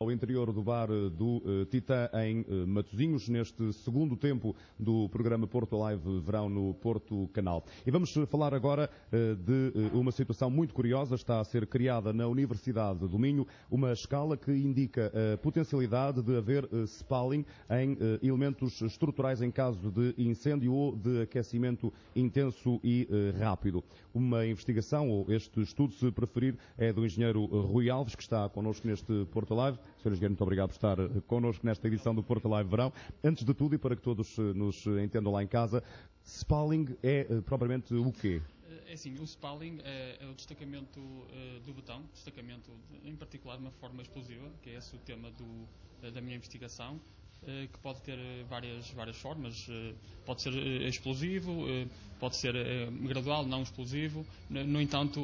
Ao interior do bar do Titã em Matosinhos, neste segundo tempo do programa Porto Live Verão no Porto Canal. E vamos falar agora de uma situação muito curiosa. Está a ser criada na Universidade do Minho uma escala que indica a potencialidade de haver spalling em elementos estruturais em caso de incêndio ou de aquecimento intenso e rápido. Uma investigação, ou este estudo, se preferir, é do engenheiro Rui Alves, que está connosco neste Porto Live. Sr. Engenheiro, muito obrigado por estar connosco nesta edição do Porto Live Verão. Antes de tudo, e para que todos nos entendam lá em casa, spalling é propriamente o quê? É assim, o spalling é o destacamento do botão, em particular de uma forma explosiva, que é esse o tema da minha investigação, que pode ter várias formas. Pode ser explosivo, pode ser gradual, não explosivo. No entanto,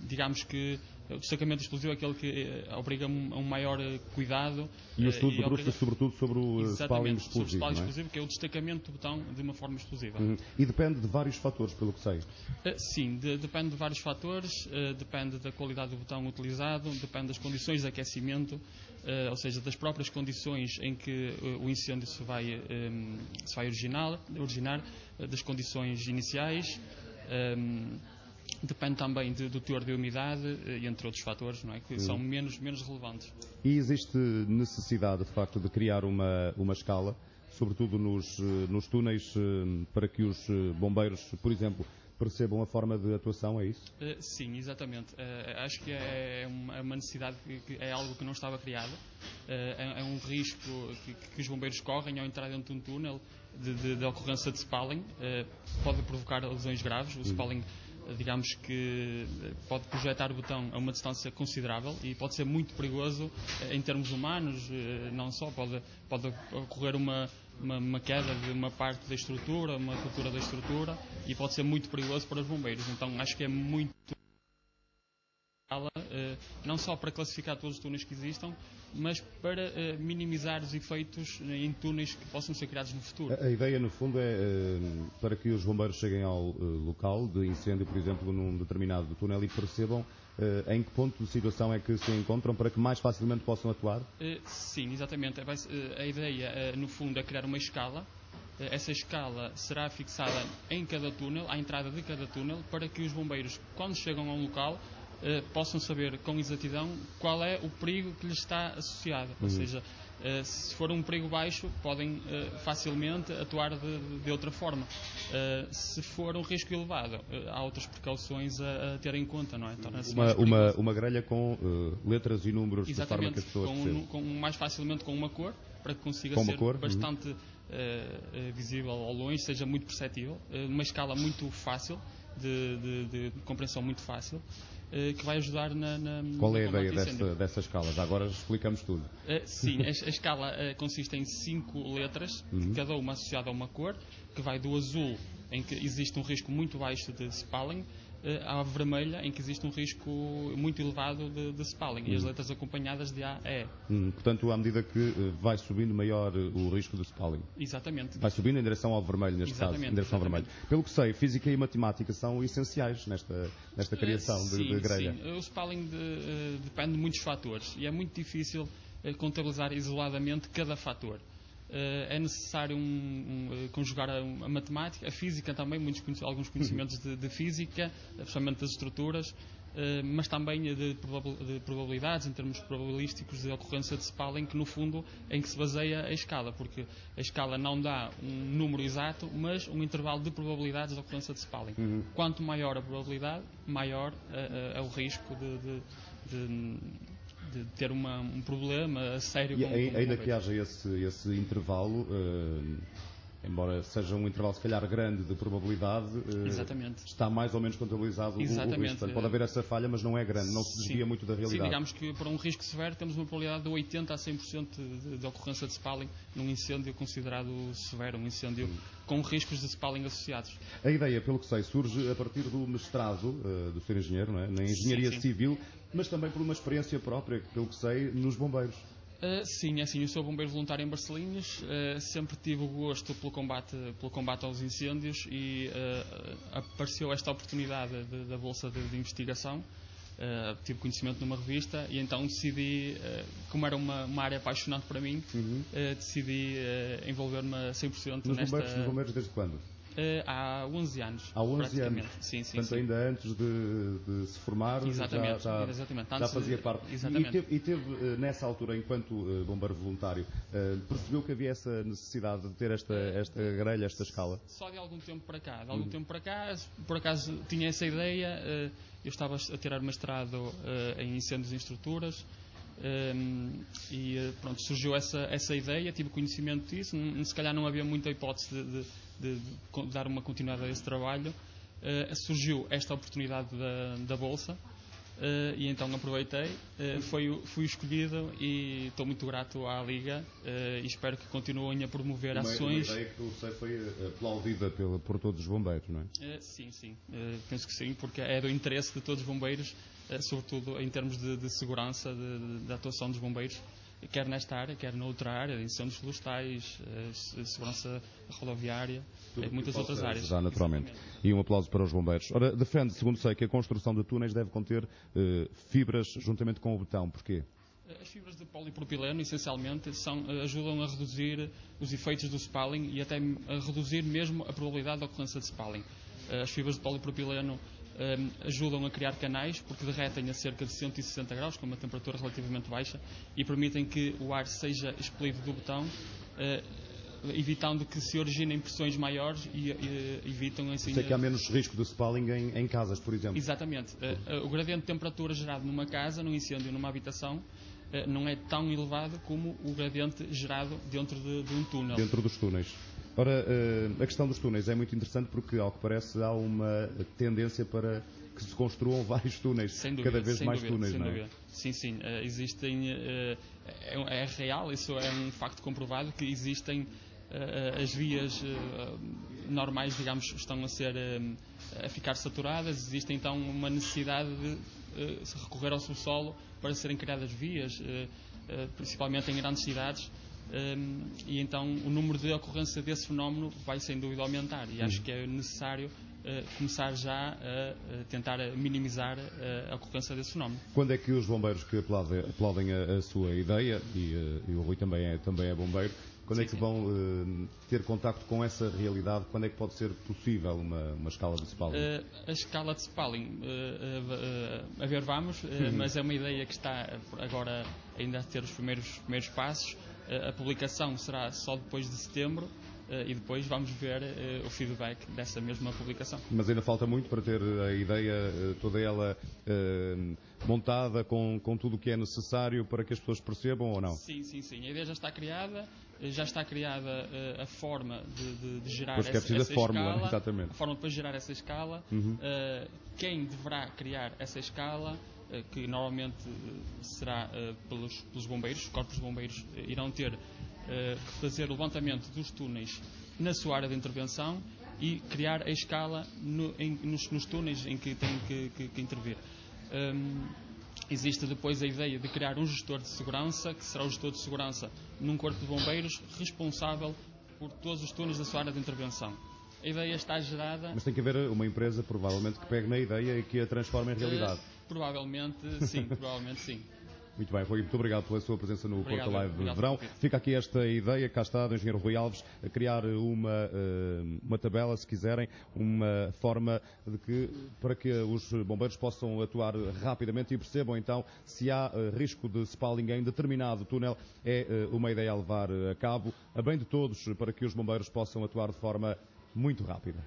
digamos que o destacamento explosivo é aquele que obriga a um maior cuidado. E o estudo debruça-se sobretudo sobre o spalling explosivo, sobre o spalling explosivo, que é o destacamento do botão de uma forma explosiva. E depende de vários fatores, pelo que sei. Sim, depende de vários fatores, depende da qualidade do botão utilizado, depende das condições de aquecimento, ou seja, das próprias condições em que o incêndio se vai originar, das condições iniciais. Depende também do teor de umidade, entre outros fatores, não é? Que são menos relevantes. E existe necessidade, de facto, de criar uma escala, sobretudo nos túneis, para que os bombeiros, por exemplo, percebam a forma de atuação, é isso? Sim, exatamente. Acho que é uma necessidade, que é algo que não estava criado. É um risco que os bombeiros correm ao entrar dentro de um túnel de ocorrência de spalling. Pode provocar lesões graves. O spalling, digamos que pode projetar o botão a uma distância considerável e pode ser muito perigoso em termos humanos. Não só pode ocorrer uma queda de uma parte da estrutura, uma ruptura da estrutura, e pode ser muito perigoso para os bombeiros. Então acho que é muito não só para classificar todos os túneis que existam, mas para minimizar os efeitos em túneis que possam ser criados no futuro. A ideia, no fundo, é para que os bombeiros cheguem ao local de incêndio, por exemplo, num determinado túnel, e percebam em que ponto de situação é que se encontram, para que mais facilmente possam atuar? Sim, exatamente. A ideia, no fundo, é criar uma escala. Essa escala será fixada em cada túnel, à entrada de cada túnel, para que os bombeiros, quando chegam a um local, possam saber com exatidão qual é o perigo que lhes está associado. Ou seja, se for um perigo baixo, podem facilmente atuar de outra forma. Se for um risco elevado, há outras precauções a ter em conta, não é? Uma grelha com letras e números, exatamente, de forma que as pessoas mais facilmente com uma cor, para que consiga ser bastante visível ao longe, seja muito perceptível. Uma escala muito fácil, de compreensão muito fácil, que vai ajudar na Qual é a ideia dessa escala? Já agora explicamos tudo. Sim, a escala consiste em 5 letras, cada uma associada a uma cor, que vai do azul, em que existe um risco muito baixo de spalling, à vermelha, em que existe um risco muito elevado de spalling, e as letras acompanhadas de A a E. Portanto, à medida que vai subindo, maior o risco de spalling. Exatamente. Vai subindo em direção ao vermelho, neste caso, em direção ao vermelho. Pelo que sei, física e matemática são essenciais nesta criação de grelha. Sim, o spalling depende de muitos fatores, e é muito difícil contabilizar isoladamente cada fator. É necessário conjugar a matemática, a física também, alguns conhecimentos de física, especialmente das estruturas, mas também de probabilidades, em termos probabilísticos, de ocorrência de spalling, que no fundo é em que se baseia a escala, porque a escala não dá um número exato, mas um intervalo de probabilidades de ocorrência de spalling. Quanto maior a probabilidade, maior é o risco de ter um problema sério. Ainda que haja esse intervalo, embora seja um intervalo se calhar grande de probabilidade, está mais ou menos contabilizado o risco. Portanto, pode haver essa falha, mas não é grande, não se desvia muito da realidade. Sim, digamos que para um risco severo temos uma probabilidade de 80% a 100% de ocorrência de spalling num incêndio considerado severo, um incêndio com riscos de spalling associados. A ideia, pelo que sei, surge a partir do mestrado do Sr. Engenheiro, não é? Na Engenharia Civil, mas também por uma experiência própria, pelo que sei, nos bombeiros. Sim, é assim, eu sou bombeiro voluntário em Barcelinhos, sempre tive o gosto pelo combate aos incêndios, e apareceu esta oportunidade da Bolsa de Investigação, tive conhecimento numa revista e então decidi, como era uma área apaixonante para mim, decidi envolver-me a 100% Nos nesta... bombeiros desde quando? Há 11 anos. Há 11 anos. Sim, sim. Portanto, ainda antes de se formar, exatamente, já fazia parte. Exatamente. E teve, nessa altura, enquanto bombeiro voluntário, percebeu que havia essa necessidade de ter esta grelha, esta escala? Só de algum tempo para cá. Por acaso tinha essa ideia. Eu estava a tirar mestrado em incêndios em estruturas. E pronto, surgiu essa ideia, tive conhecimento disso, se calhar não havia muita hipótese de dar uma continuidade a esse trabalho. Surgiu esta oportunidade da Bolsa e então aproveitei, fui escolhido e estou muito grato à Liga e espero que continuem a promover ações. Uma ideia que eu sei foi aplaudida por todos os bombeiros, não é? Sim, penso que sim, porque é do interesse de todos os bombeiros, sobretudo em termos de segurança da atuação dos bombeiros, quer nesta área, quer noutra área, de incêndios florestais, segurança rodoviária, muitas outras áreas. Já, naturalmente. Exatamente. E um aplauso para os bombeiros. Ora, defende, segundo sei, que a construção de túneis deve conter fibras juntamente com o betão. Porquê? As fibras de polipropileno, essencialmente, ajudam a reduzir os efeitos do spalling e até a reduzir mesmo a probabilidade de ocorrência de spalling. As fibras de polipropileno ajudam a criar canais, porque derretem a cerca de 160 graus, com uma temperatura relativamente baixa, e permitem que o ar seja expelido do betão, evitando que se originem pressões maiores e evitam assim... Sei que há menos risco de spalling em casas, por exemplo. Exatamente. O gradiente de temperatura gerado numa casa, num incêndio, numa habitação, não é tão elevado como o gradiente gerado dentro de um túnel. Dentro dos túneis. Ora, a questão dos túneis é muito interessante porque, ao que parece, há uma tendência para que se construam vários túneis, cada vez mais túneis, não é? Sim, existem, é real, isso é um facto comprovado, que existem as vias normais, digamos, estão a ficar saturadas, existe então uma necessidade de recorrer ao subsolo para serem criadas vias, principalmente em grandes cidades. E então o número de ocorrência desse fenómeno vai sem dúvida aumentar e acho que é necessário começar já a tentar minimizar a ocorrência desse fenómeno. Quando é que os bombeiros que aplaudem a sua ideia, e o Rui também é bombeiro, quando é que vão ter contacto com essa realidade? Quando é que pode ser possível uma escala de spalling? A escala de spalling, a ver vamos, mas é uma ideia que está agora ainda a ter os primeiros passos. A publicação será só depois de setembro e depois vamos ver o feedback dessa mesma publicação. Mas ainda falta muito para ter a ideia, toda ela montada com tudo o que é necessário para que as pessoas percebam ou não? Sim. A ideia já está criada a forma de gerar essa escala. Exatamente. A forma de depois gerar essa escala. Quem deverá criar essa escala, que normalmente será pelos bombeiros, os corpos de bombeiros irão ter que fazer o levantamento dos túneis na sua área de intervenção e criar a escala nos túneis em que têm que intervir. Existe depois a ideia de criar um gestor de segurança, que será o gestor de segurança num corpo de bombeiros responsável por todos os túneis da sua área de intervenção. A ideia está gerada... Mas tem que haver uma empresa, provavelmente, que pegue na ideia e que a transforme em realidade. Provavelmente sim. Muito bem, Rui, muito obrigado pela sua presença no Porto Live de Verão. Obrigado. Fica aqui esta ideia, cá está, do engenheiro Rui Alves, a criar uma tabela, se quiserem, uma forma para que os bombeiros possam atuar rapidamente e percebam então se há risco de spalling em determinado túnel. É uma ideia a levar a cabo, a bem de todos, para que os bombeiros possam atuar de forma muito rápida.